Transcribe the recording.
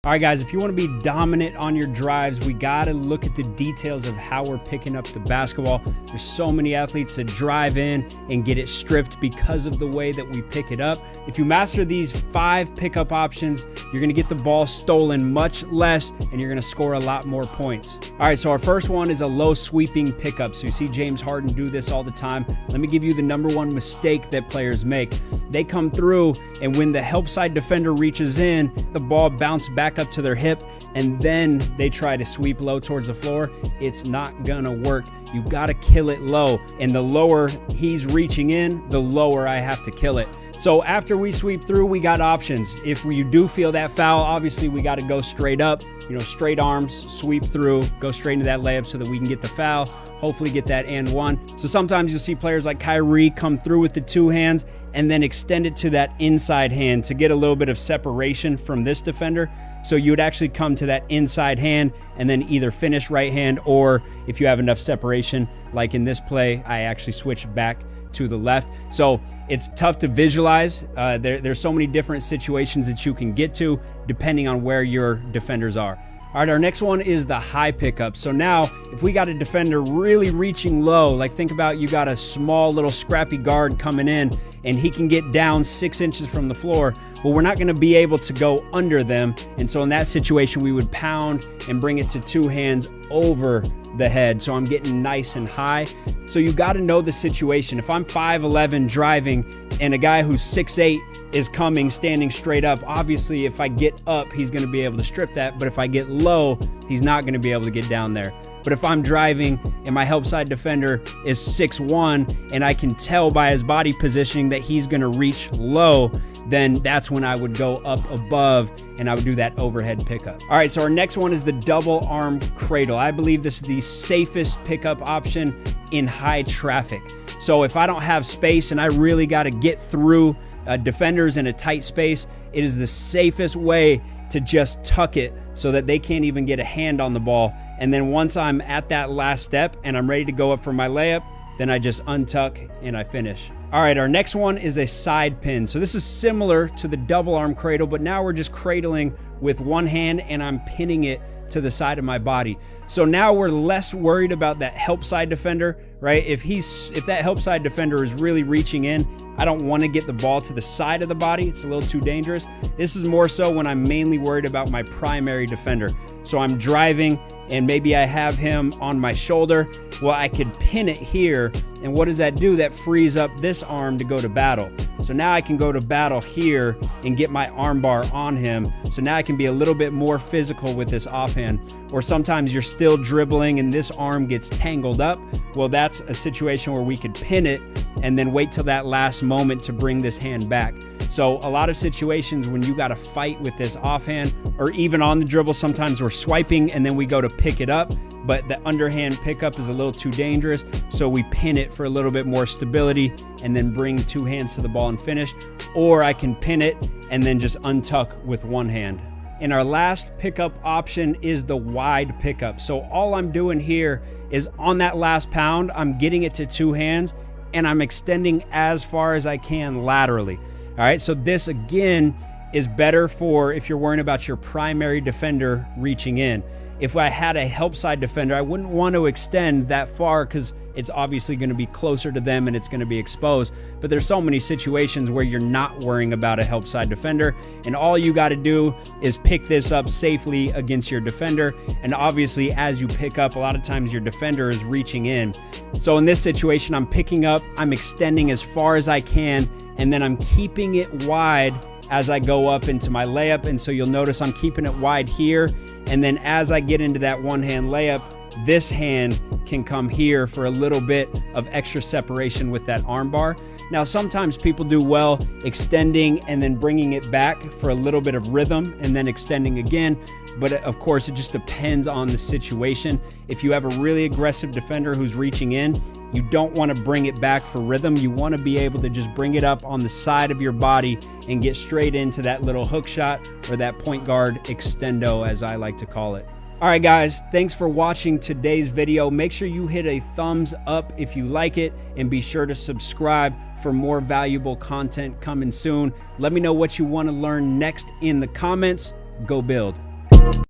All right, guys, if you want to be dominant on your drives, we got to look at the details of how we're picking up the basketball. There's so many athletes that drive in and get it stripped because of the way that we pick it up. If you master these 5 pickup options, you're going to get the ball stolen much less and you're going to score a lot more points. All right, so our first one is a low sweeping pickup. So you see James Harden do this all the time. Let me give you the #1 mistake that players make. They come through, and when the help side defender reaches in, the ball bounces back up to their hip, and then they try to sweep low towards the floor. It's not gonna work. You gotta kill it low, and the lower he's reaching in, the lower I have to kill it. So after we sweep through, we got options. If you do feel that foul, obviously we got to go straight up, straight arms, sweep through, go straight into that layup so that we can get the foul, hopefully get that and one. So sometimes you'll see players like Kyrie come through with the 2 hands and then extend it to that inside hand to get a little bit of separation from this defender. So you would actually come to that inside hand and then either finish right hand, or if you have enough separation, like in this play, I actually switched back to the left. So it's tough to visualize. There's so many different situations that you can get to depending on where your defenders are. All right, our next one is the high pickup. So now if we got a defender really reaching low, like think about you got a small little scrappy guard coming in and he can get down 6 inches from the floor. Well, we're not going to be able to go under them. And so in that situation, we would pound and bring it to 2 hands over the head. So I'm getting nice and high. So you got to know the situation. If I'm 5'11" driving and a guy who's 6'8" is coming, standing straight up, obviously if I get up, he's going to be able to strip that. But if I get low, he's not going to be able to get down there. But if I'm driving and my help side defender is 6'1" and I can tell by his body positioning that he's going to reach low, then that's when I would go up above and I would do that overhead pickup. All right, so our next one is the double arm cradle. I believe this is the safest pickup option in high traffic. So if I don't have space and I really got to get through defenders in a tight space, it is the safest way to just tuck it so that they can't even get a hand on the ball. And then once I'm at that last step and I'm ready to go up for my layup, then I just untuck and I finish. All right, our next one is a side pin. So this is similar to the double arm cradle, but now we're just cradling with 1 hand and I'm pinning it to the side of my body. So now we're less worried about that help side defender, right? If that help side defender is really reaching in, I don't want to get the ball to the side of the body. It's a little too dangerous. This is more so when I'm mainly worried about my primary defender. So I'm driving and maybe I have him on my shoulder. Well, I could pin it here. And what does that do? That frees up this arm to go to battle. So now I can go to battle here and get my arm bar on him. So now I can be a little bit more physical with this offhand. Or sometimes you're still dribbling and this arm gets tangled up. Well, that's a situation where we could pin it and then wait till that last moment to bring this hand back. So a lot of situations when you got to fight with this offhand or even on the dribble, sometimes we're swiping and then we go to pick it up, but the underhand pickup is a little too dangerous. So we pin it for a little bit more stability and then bring 2 hands to the ball and finish. Or I can pin it and then just untuck with 1 hand. And our last pickup option is the wide pickup. So all I'm doing here is on that last pound, I'm getting it to 2 hands and I'm extending as far as I can laterally. All right, so this again is better for if you're worrying about your primary defender reaching in. If I had a help side defender, I wouldn't want to extend that far because it's obviously going to be closer to them and it's going to be exposed. But there's so many situations where you're not worrying about a help side defender and all you got to do is pick this up safely against your defender. And obviously as you pick up, a lot of times your defender is reaching in. So in this situation, I'm picking up, I'm extending as far as I can, and then I'm keeping it wide as I go up into my layup. And so you'll notice I'm keeping it wide here. And then as I get into that 1-hand layup, this hand can come here for a little bit of extra separation with that arm bar. Now, sometimes people do well extending and then bringing it back for a little bit of rhythm and then extending again. But of course, it just depends on the situation. If you have a really aggressive defender who's reaching in, you don't want to bring it back for rhythm. You want to be able to just bring it up on the side of your body and get straight into that little hook shot or that point guard extendo, as I like to call it. All right, guys, thanks for watching today's video. Make sure you hit a thumbs up if you like it and be sure to subscribe for more valuable content coming soon. Let me know what you want to learn next in the comments. Go build.